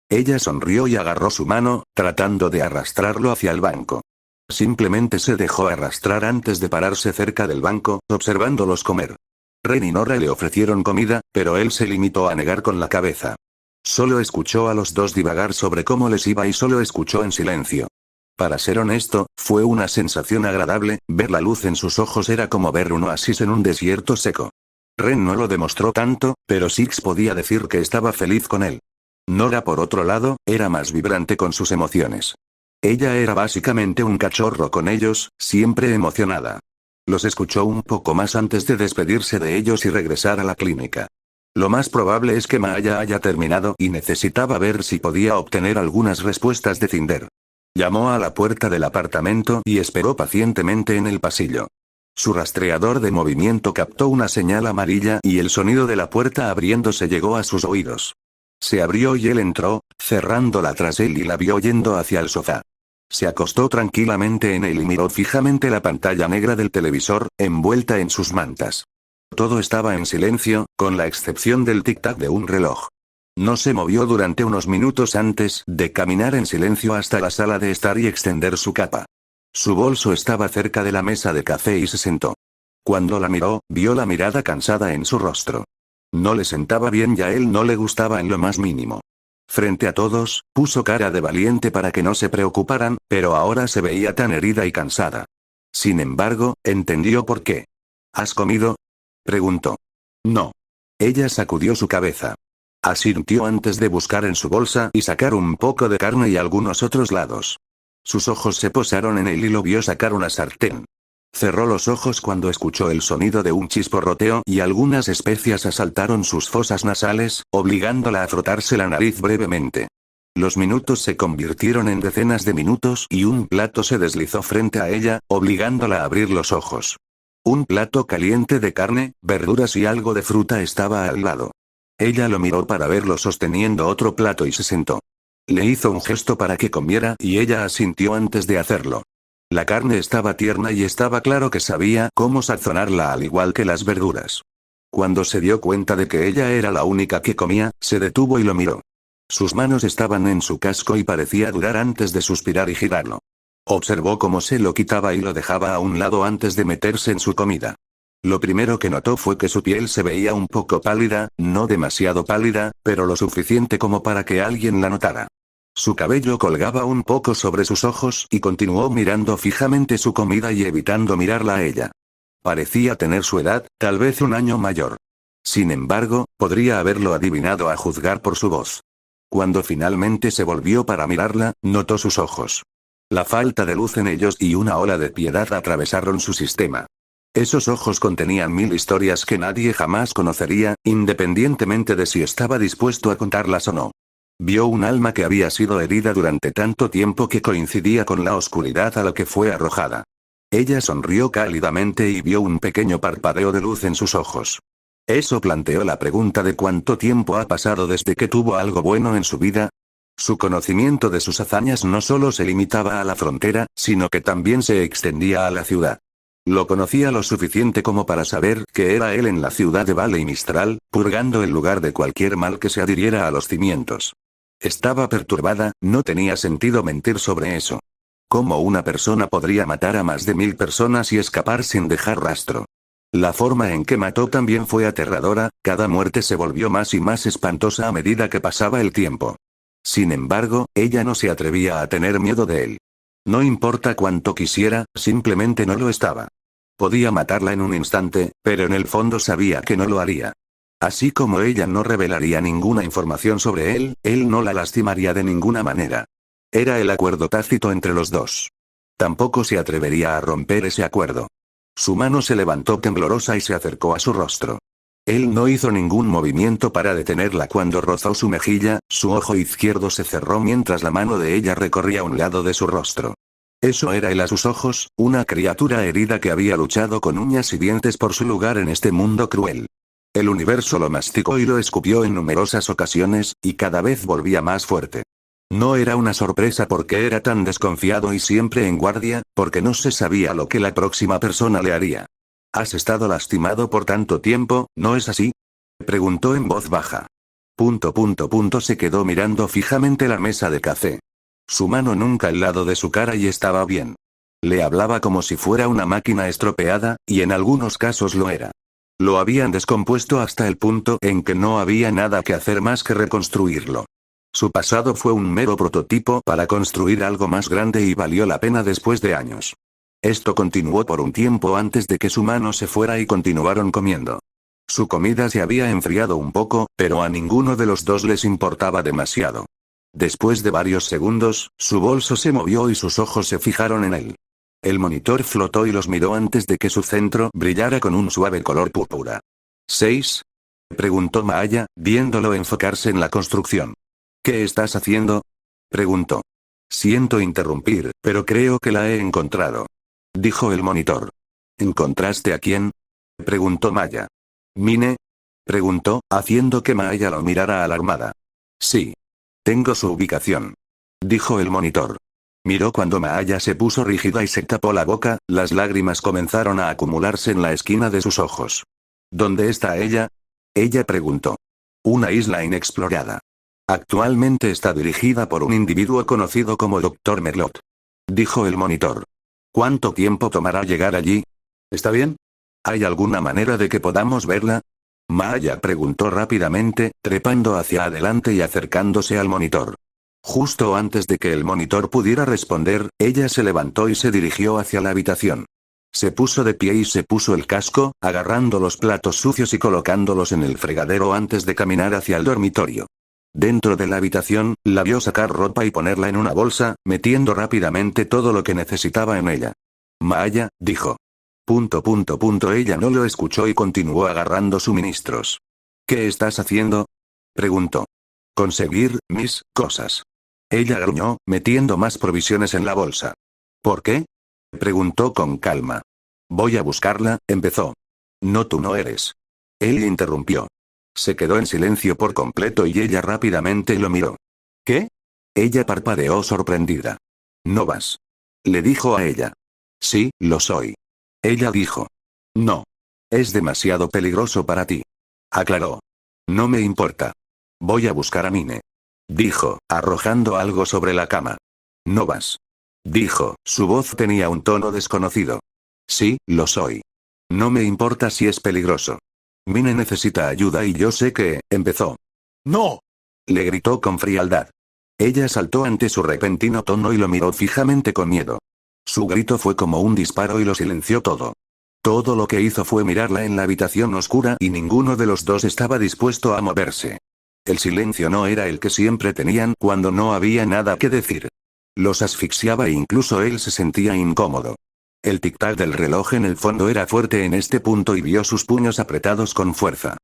Ella sonrió y agarró su mano, tratando de arrastrarlo hacia el banco. Simplemente se dejó arrastrar antes de pararse cerca del banco, observándolos comer. Ren y Nora le ofrecieron comida, pero él se limitó a negar con la cabeza. Solo escuchó a los dos divagar sobre cómo les iba y solo escuchó en silencio. Para ser honesto, fue una sensación agradable, ver la luz en sus ojos era como ver un oasis en un desierto seco. Ren no lo demostró tanto, pero Six podía decir que estaba feliz con él. Nora por otro lado, era más vibrante con sus emociones. Ella era básicamente un cachorro con ellos, siempre emocionada. Los escuchó un poco más antes de despedirse de ellos y regresar a la clínica. Lo más probable es que Maaya haya terminado y necesitaba ver si podía obtener algunas respuestas de Cinder. Llamó a la puerta del apartamento y esperó pacientemente en el pasillo. Su rastreador de movimiento captó una señal amarilla y el sonido de la puerta abriéndose llegó a sus oídos. Se abrió y él entró, cerrándola tras él y la vio yendo hacia el sofá. Se acostó tranquilamente en él y miró fijamente la pantalla negra del televisor, envuelta en sus mantas. Todo estaba en silencio, con la excepción del tic-tac de un reloj. No se movió durante unos minutos antes de caminar en silencio hasta la sala de estar y extender su capa. Su bolso estaba cerca de la mesa de café y se sentó. Cuando la miró, vio la mirada cansada en su rostro. No le sentaba bien y a él no le gustaba en lo más mínimo. Frente a todos, puso cara de valiente para que no se preocuparan, pero ahora se veía tan herida y cansada. Sin embargo, entendió por qué. ¿Has comido?, preguntó. No. Ella sacudió su cabeza. Asintió antes de buscar en su bolsa y sacar un poco de carne y algunos otros lados. Sus ojos se posaron en él y lo vio sacar una sartén. Cerró los ojos cuando escuchó el sonido de un chisporroteo y algunas especias asaltaron sus fosas nasales, obligándola a frotarse la nariz brevemente. Los minutos se convirtieron en decenas de minutos y un plato se deslizó frente a ella, obligándola a abrir los ojos. Un plato caliente de carne, verduras y algo de fruta estaba al lado. Ella lo miró para verlo sosteniendo otro plato y se sentó. Le hizo un gesto para que comiera y ella asintió antes de hacerlo. La carne estaba tierna y estaba claro que sabía cómo sazonarla al igual que las verduras. Cuando se dio cuenta de que ella era la única que comía, se detuvo y lo miró. Sus manos estaban en su casco y parecía dudar antes de suspirar y girarlo. Observó cómo se lo quitaba y lo dejaba a un lado antes de meterse en su comida. Lo primero que notó fue que su piel se veía un poco pálida, no demasiado pálida, pero lo suficiente como para que alguien la notara. Su cabello colgaba un poco sobre sus ojos y continuó mirando fijamente su comida y evitando mirarla a ella. Parecía tener su edad, tal vez un año mayor. Sin embargo, podría haberlo adivinado a juzgar por su voz. Cuando finalmente se volvió para mirarla, notó sus ojos. La falta de luz en ellos y una ola de piedad atravesaron su sistema. Esos ojos contenían 1000 historias que nadie jamás conocería, independientemente de si estaba dispuesto a contarlas o no. Vio un alma que había sido herida durante tanto tiempo que coincidía con la oscuridad a la que fue arrojada. Ella sonrió cálidamente y vio un pequeño parpadeo de luz en sus ojos. Eso planteó la pregunta de cuánto tiempo ha pasado desde que tuvo algo bueno en su vida. Su conocimiento de sus hazañas no solo se limitaba a la frontera, sino que también se extendía a la ciudad. Lo conocía lo suficiente como para saber que era él en la ciudad de Vale y Mistral, purgando el lugar de cualquier mal que se adhiriera a los cimientos. Estaba perturbada, no tenía sentido mentir sobre eso. ¿Cómo una persona podría matar a más de 1000 personas y escapar sin dejar rastro? La forma en que mató también fue aterradora, cada muerte se volvió más y más espantosa a medida que pasaba el tiempo. Sin embargo, ella no se atrevía a tener miedo de él. No importa cuánto quisiera, simplemente no lo estaba. Podía matarla en un instante, pero en el fondo sabía que no lo haría. Así como ella no revelaría ninguna información sobre él no la lastimaría de ninguna manera. Era el acuerdo tácito entre los dos. Tampoco se atrevería a romper ese acuerdo. Su mano se levantó temblorosa y se acercó a su rostro. Él no hizo ningún movimiento para detenerla cuando rozó su mejilla, su ojo izquierdo se cerró mientras la mano de ella recorría un lado de su rostro. Eso era él a sus ojos, una criatura herida que había luchado con uñas y dientes por su lugar en este mundo cruel. El universo lo masticó y lo escupió en numerosas ocasiones, y cada vez volvía más fuerte. No era una sorpresa porque era tan desconfiado y siempre en guardia, porque no se sabía lo que la próxima persona le haría. ¿Has estado lastimado por tanto tiempo, no es así? Preguntó en voz baja. Se quedó mirando fijamente la mesa de café. Su mano nunca al lado de su cara y estaba bien. Le hablaba como si fuera una máquina estropeada, y en algunos casos lo era. Lo habían descompuesto hasta el punto en que no había nada que hacer más que reconstruirlo. Su pasado fue un mero prototipo para construir algo más grande y valió la pena después de años. Esto continuó por un tiempo antes de que su mano se fuera y continuaron comiendo. Su comida se había enfriado un poco, pero a ninguno de los dos les importaba demasiado. Después de varios segundos, su bolso se movió y sus ojos se fijaron en él. El monitor flotó y los miró antes de que su centro brillara con un suave color púrpura. ¿6? Preguntó Maaya, viéndolo enfocarse en la construcción. ¿Qué estás haciendo? Preguntó. Siento interrumpir, pero creo que la he encontrado. Dijo el monitor. ¿Encontraste a quién? Preguntó Maaya. ¿Mine? Preguntó, haciendo que Maaya lo mirara alarmada. Sí. Tengo su ubicación. Dijo el monitor. Miró cuando Maaya se puso rígida y se tapó la boca, las lágrimas comenzaron a acumularse en la esquina de sus ojos. ¿Dónde está ella? Ella preguntó. Una isla inexplorada. Actualmente está dirigida por un individuo conocido como Dr. Merlot. Dijo el monitor. ¿Cuánto tiempo tomará llegar allí? ¿Está bien? ¿Hay alguna manera de que podamos verla? Maaya preguntó rápidamente, trepando hacia adelante y acercándose al monitor. Justo antes de que el monitor pudiera responder, ella se levantó y se dirigió hacia la habitación. Se puso de pie y se puso el casco, agarrando los platos sucios y colocándolos en el fregadero antes de caminar hacia el dormitorio. Dentro de la habitación, la vio sacar ropa y ponerla en una bolsa, metiendo rápidamente todo lo que necesitaba en ella. Maaya, dijo. Ella no lo escuchó y continuó agarrando suministros. ¿Qué estás haciendo? Preguntó. Conseguir mis cosas. Ella gruñó, metiendo más provisiones en la bolsa. ¿Por qué? Preguntó con calma. Voy a buscarla, empezó. No, tú no eres. Él interrumpió. Se quedó en silencio por completo y ella rápidamente lo miró. ¿Qué? Ella parpadeó sorprendida. No vas. Le dijo a ella. Sí, lo soy. Ella dijo. No. Es demasiado peligroso para ti. Aclaró. No me importa. Voy a buscar a Mine. Dijo, arrojando algo sobre la cama. No vas. Dijo, su voz tenía un tono desconocido. Sí, lo soy. No me importa si es peligroso. Mine necesita ayuda y yo sé que, empezó. ¡No! Le gritó con frialdad. Ella saltó ante su repentino tono y lo miró fijamente con miedo. Su grito fue como un disparo y lo silenció todo. Todo lo que hizo fue mirarla en la habitación oscura y ninguno de los dos estaba dispuesto a moverse. El silencio no era el que siempre tenían cuando no había nada que decir. Los asfixiaba e incluso él se sentía incómodo. El tic-tac del reloj en el fondo era fuerte en este punto y vio sus puños apretados con fuerza.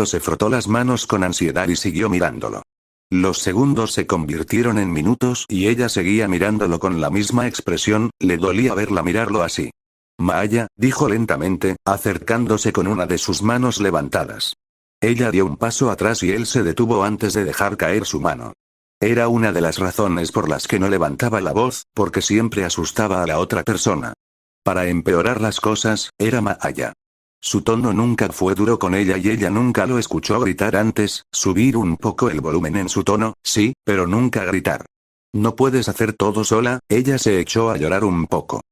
Se frotó las manos con ansiedad y siguió mirándolo. Los segundos se convirtieron en minutos y ella seguía mirándolo con la misma expresión, le dolía verla mirarlo así. Maaya, dijo lentamente, acercándose con una de sus manos levantadas. Ella dio un paso atrás y él se detuvo antes de dejar caer su mano. Era una de las razones por las que no levantaba la voz, porque siempre asustaba a la otra persona. Para empeorar las cosas, era Maaya. Su tono nunca fue duro con ella y ella nunca lo escuchó gritar antes, subir un poco el volumen en su tono, sí, pero nunca gritar. No puedes hacer todo sola, ella se echó a llorar un poco.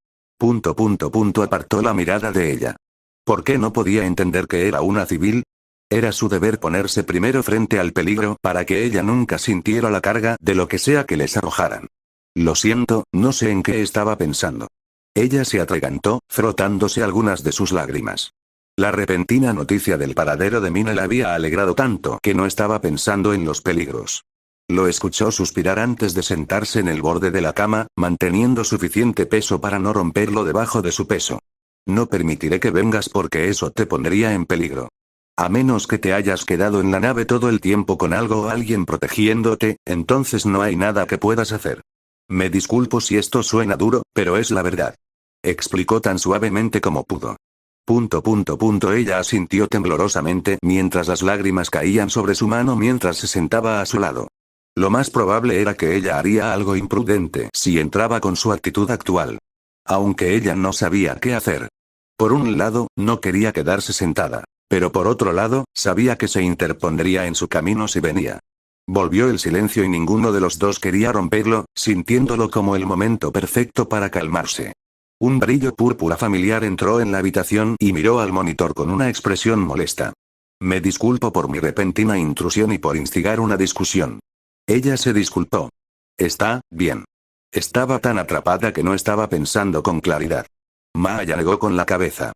Apartó la mirada de ella. ¿Por qué no podía entender que era una civil? Era su deber ponerse primero frente al peligro para que ella nunca sintiera la carga de lo que sea que les arrojaran. Lo siento, no sé en qué estaba pensando. Ella se atragantó, frotándose algunas de sus lágrimas. La repentina noticia del paradero de Mina la había alegrado tanto que no estaba pensando en los peligros. Lo escuchó suspirar antes de sentarse en el borde de la cama, manteniendo suficiente peso para no romperlo debajo de su peso. No permitiré que vengas porque eso te pondría en peligro. A menos que te hayas quedado en la nave todo el tiempo con algo o alguien protegiéndote, entonces no hay nada que puedas hacer. Me disculpo si esto suena duro, pero es la verdad. Explicó tan suavemente como pudo. Ella asintió temblorosamente mientras las lágrimas caían sobre su mano mientras se sentaba a su lado. Lo más probable era que ella haría algo imprudente si entraba con su actitud actual. Aunque ella no sabía qué hacer. Por un lado, no quería quedarse sentada. Pero por otro lado, sabía que se interpondría en su camino si venía. Volvió el silencio y ninguno de los dos quería romperlo, sintiéndolo como el momento perfecto para calmarse. Un brillo púrpura familiar entró en la habitación y miró al monitor con una expresión molesta. Me disculpo por mi repentina intrusión y por instigar una discusión. Ella se disculpó. Está bien. Estaba tan atrapada que no estaba pensando con claridad. Maya negó con la cabeza.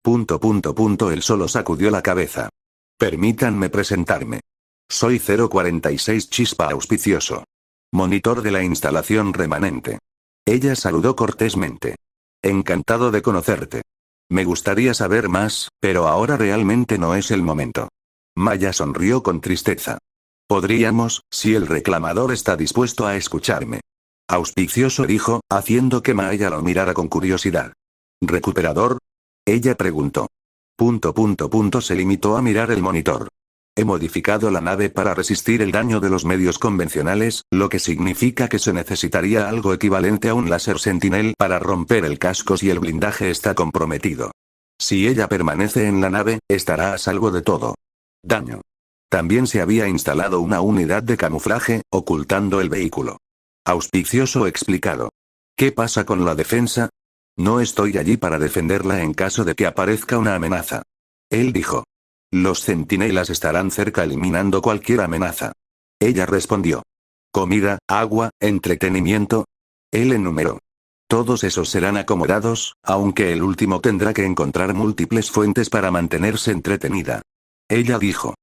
Él solo sacudió la cabeza. Permítanme presentarme. Soy 046 Chispa Auspicioso. Monitor de la instalación remanente. Ella saludó cortésmente. Encantado de conocerte. Me gustaría saber más, pero ahora realmente no es el momento. Maya sonrió con tristeza. Podríamos, si el reclamador está dispuesto a escucharme. Auspicioso dijo, haciendo que Maya lo mirara con curiosidad. ¿Recuperador? Ella preguntó. Se limitó a mirar el monitor. He modificado la nave para resistir el daño de los medios convencionales, lo que significa que se necesitaría algo equivalente a un láser Sentinel para romper el casco si el blindaje está comprometido. Si ella permanece en la nave, estará a salvo de todo daño. También se había instalado una unidad de camuflaje, ocultando el vehículo. Auspicioso explicado. ¿Qué pasa con la defensa? No estoy allí para defenderla en caso de que aparezca una amenaza. Él dijo. Los centinelas estarán cerca eliminando cualquier amenaza. Ella respondió. Comida, agua, entretenimiento. Él enumeró. Todos esos serán acomodados, aunque el último tendrá que encontrar múltiples fuentes para mantenerse entretenida. Ella dijo.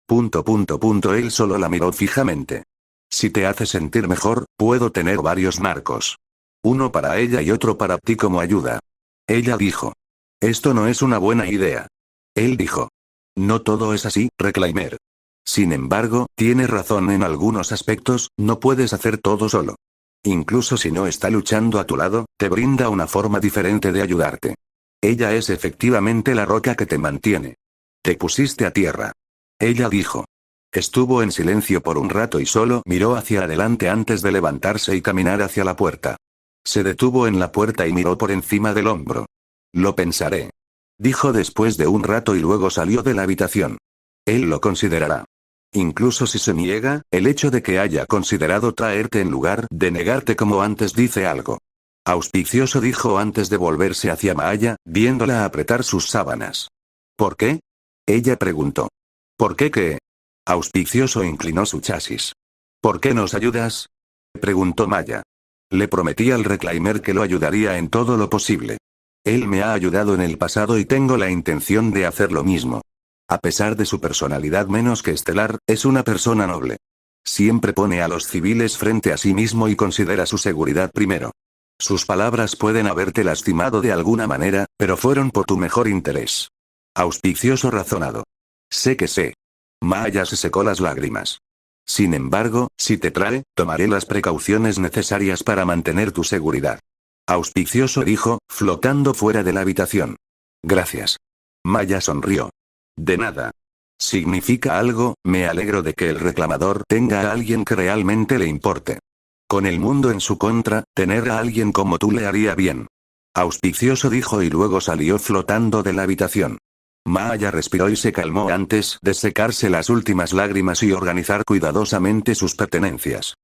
Él solo la miró fijamente. Si te hace sentir mejor, puedo tener varios marcos. Uno para ella y otro para ti como ayuda. Ella dijo. Esto no es una buena idea. Él dijo. No todo es así, Reclaimer. Sin embargo, tiene razón en algunos aspectos, no puedes hacer todo solo. Incluso si no está luchando a tu lado, te brinda una forma diferente de ayudarte. Ella es efectivamente la roca que te mantiene. Te pusiste a tierra. Ella dijo. Estuvo en silencio por un rato y solo miró hacia adelante antes de levantarse y caminar hacia la puerta. Se detuvo en la puerta y miró por encima del hombro. Lo pensaré. Dijo después de un rato y luego salió de la habitación. Él lo considerará. Incluso si se niega, el hecho de que haya considerado traerte en lugar de negarte como antes dice algo. Auspicioso dijo antes de volverse hacia Maya, viéndola apretar sus sábanas. ¿Por qué? Ella preguntó. ¿Por qué qué? Auspicioso inclinó su chasis. ¿Por qué nos ayudas? Preguntó Maya. Le prometí al Reclaimer que lo ayudaría en todo lo posible. Él me ha ayudado en el pasado y tengo la intención de hacer lo mismo. A pesar de su personalidad menos que estelar, es una persona noble. Siempre pone a los civiles frente a sí mismo y considera su seguridad primero. Sus palabras pueden haberte lastimado de alguna manera, pero fueron por tu mejor interés. Auspicioso razonado. Sé que sé. Maya se secó las lágrimas. Sin embargo, si te trae, tomaré las precauciones necesarias para mantener tu seguridad. Auspicioso dijo, flotando fuera de la habitación. Gracias. Maya sonrió. De nada. Significa algo, me alegro de que el reclamador tenga a alguien que realmente le importe. Con el mundo en su contra, tener a alguien como tú le haría bien. Auspicioso dijo y luego salió flotando de la habitación. Maya respiró y se calmó antes de secarse las últimas lágrimas y organizar cuidadosamente sus pertenencias.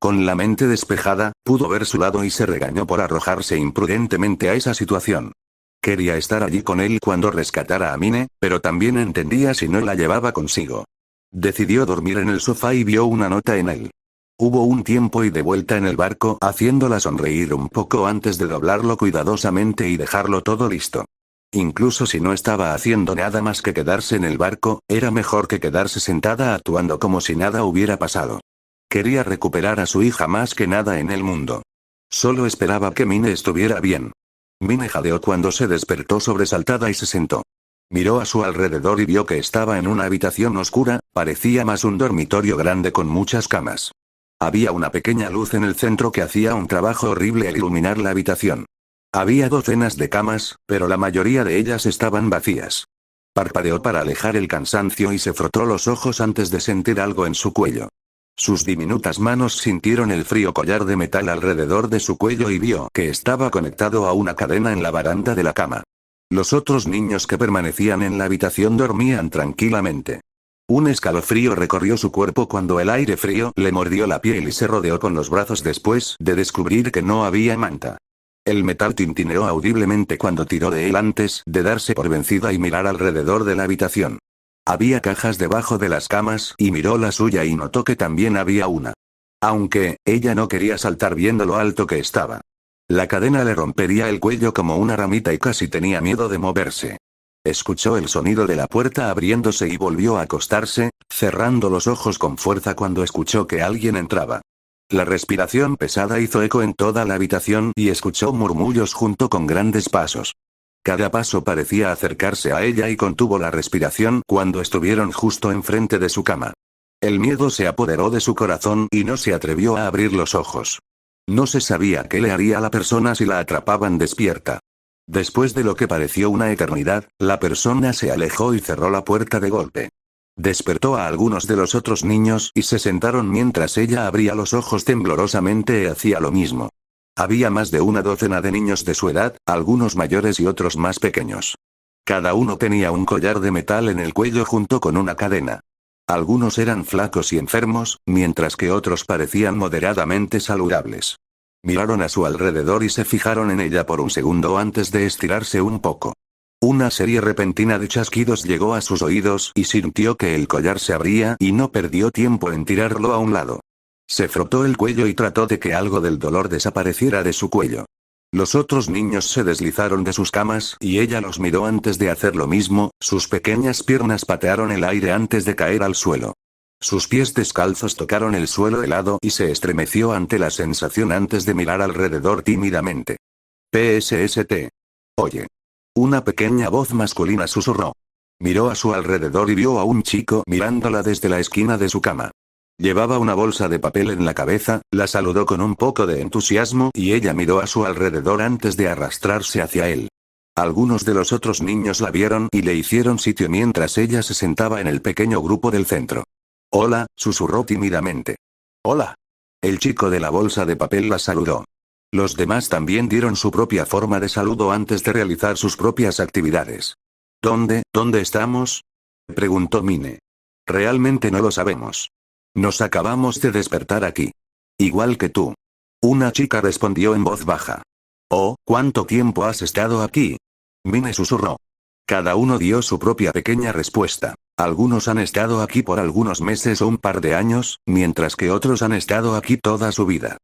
Con la mente despejada, pudo ver su lado y se regañó por arrojarse imprudentemente a esa situación. Quería estar allí con él cuando rescatara a Mine, pero también entendía si no la llevaba consigo. Decidió dormir en el sofá y vio una nota en él. Hubo un tiempo y de vuelta en el barco, haciéndola sonreír un poco antes de doblarlo cuidadosamente y dejarlo todo listo. Incluso si no estaba haciendo nada más que quedarse en el barco, era mejor que quedarse sentada actuando como si nada hubiera pasado. Quería recuperar a su hija más que nada en el mundo. Solo esperaba que Mine estuviera bien. Mine jadeó cuando se despertó sobresaltada y se sentó. Miró a su alrededor y vio que estaba en una habitación oscura, parecía más un dormitorio grande con muchas camas. Había una pequeña luz en el centro que hacía un trabajo horrible al iluminar la habitación. Había docenas de camas, pero la mayoría de ellas estaban vacías. Parpadeó para alejar el cansancio y se frotó los ojos antes de sentir algo en su cuello. Sus diminutas manos sintieron el frío collar de metal alrededor de su cuello y vio que estaba conectado a una cadena en la baranda de la cama. Los otros niños que permanecían en la habitación dormían tranquilamente. Un escalofrío recorrió su cuerpo cuando el aire frío le mordió la piel y se rodeó con los brazos después de descubrir que no había manta. El metal tintineó audiblemente cuando tiró de él antes de darse por vencida y mirar alrededor de la habitación. Había cajas debajo de las camas y miró la suya y notó que también había una. Aunque, ella no quería saltar viendo lo alto que estaba. La cadena le rompería el cuello como una ramita y casi tenía miedo de moverse. Escuchó el sonido de la puerta abriéndose y volvió a acostarse, cerrando los ojos con fuerza cuando escuchó que alguien entraba. La respiración pesada hizo eco en toda la habitación y escuchó murmullos junto con grandes pasos. Cada paso parecía acercarse a ella y contuvo la respiración cuando estuvieron justo enfrente de su cama. El miedo se apoderó de su corazón y no se atrevió a abrir los ojos. No se sabía qué le haría a la persona si la atrapaban despierta. Después de lo que pareció una eternidad, la persona se alejó y cerró la puerta de golpe. Despertó a algunos de los otros niños y se sentaron mientras ella abría los ojos temblorosamente y hacía lo mismo. Había más de una docena de niños de su edad, algunos mayores y otros más pequeños. Cada uno tenía un collar de metal en el cuello junto con una cadena. Algunos eran flacos y enfermos, mientras que otros parecían moderadamente saludables. Miraron a su alrededor y se fijaron en ella por un segundo antes de estirarse un poco. Una serie repentina de chasquidos llegó a sus oídos y sintió que el collar se abría y no perdió tiempo en tirarlo a un lado. Se frotó el cuello y trató de que algo del dolor desapareciera de su cuello. Los otros niños se deslizaron de sus camas y ella los miró antes de hacer lo mismo, sus pequeñas piernas patearon el aire antes de caer al suelo. Sus pies descalzos tocaron el suelo helado y se estremeció ante la sensación antes de mirar alrededor tímidamente. PSST. Oye. Una pequeña voz masculina susurró. Miró a su alrededor y vio a un chico mirándola desde la esquina de su cama. Llevaba una bolsa de papel en la cabeza, la saludó con un poco de entusiasmo y ella miró a su alrededor antes de arrastrarse hacia él. Algunos de los otros niños la vieron y le hicieron sitio mientras ella se sentaba en el pequeño grupo del centro. Hola, susurró tímidamente. Hola. El chico de la bolsa de papel la saludó. Los demás también dieron su propia forma de saludo antes de realizar sus propias actividades. ¿Dónde estamos?, preguntó Mine. Realmente no lo sabemos. Nos acabamos de despertar aquí. Igual que tú. Una chica respondió en voz baja. Oh, ¿cuánto tiempo has estado aquí?, Mine susurró. Cada uno dio su propia pequeña respuesta. Algunos han estado aquí por algunos meses o un par de años, mientras que otros han estado aquí toda su vida.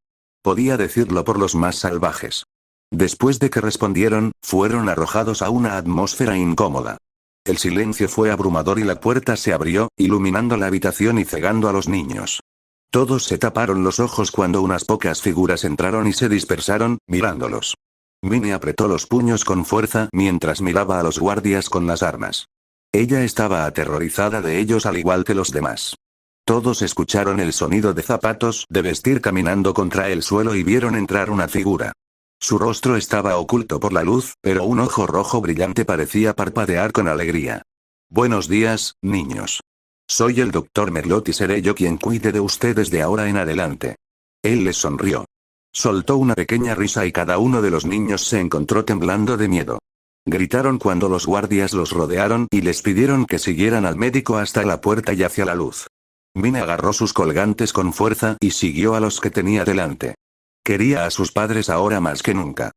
Podía decirlo por los más salvajes. Después de que respondieron, fueron arrojados a una atmósfera incómoda. El silencio fue abrumador y la puerta se abrió, iluminando la habitación y cegando a los niños. Todos se taparon los ojos cuando unas pocas figuras entraron y se dispersaron, mirándolos. Minnie apretó los puños con fuerza mientras miraba a los guardias con las armas. Ella estaba aterrorizada de ellos al igual que los demás. Todos escucharon el sonido de zapatos de vestir caminando contra el suelo y vieron entrar una figura. Su rostro estaba oculto por la luz, pero un ojo rojo brillante parecía parpadear con alegría. Buenos días, niños. Soy el Dr. Merlot y seré yo quien cuide de ustedes de ahora en adelante. Él les sonrió. Soltó una pequeña risa y cada uno de los niños se encontró temblando de miedo. Gritaron cuando los guardias los rodearon y les pidieron que siguieran al médico hasta la puerta y hacia la luz. Min agarró sus colgantes con fuerza y siguió a los que tenía delante. Quería a sus padres ahora más que nunca.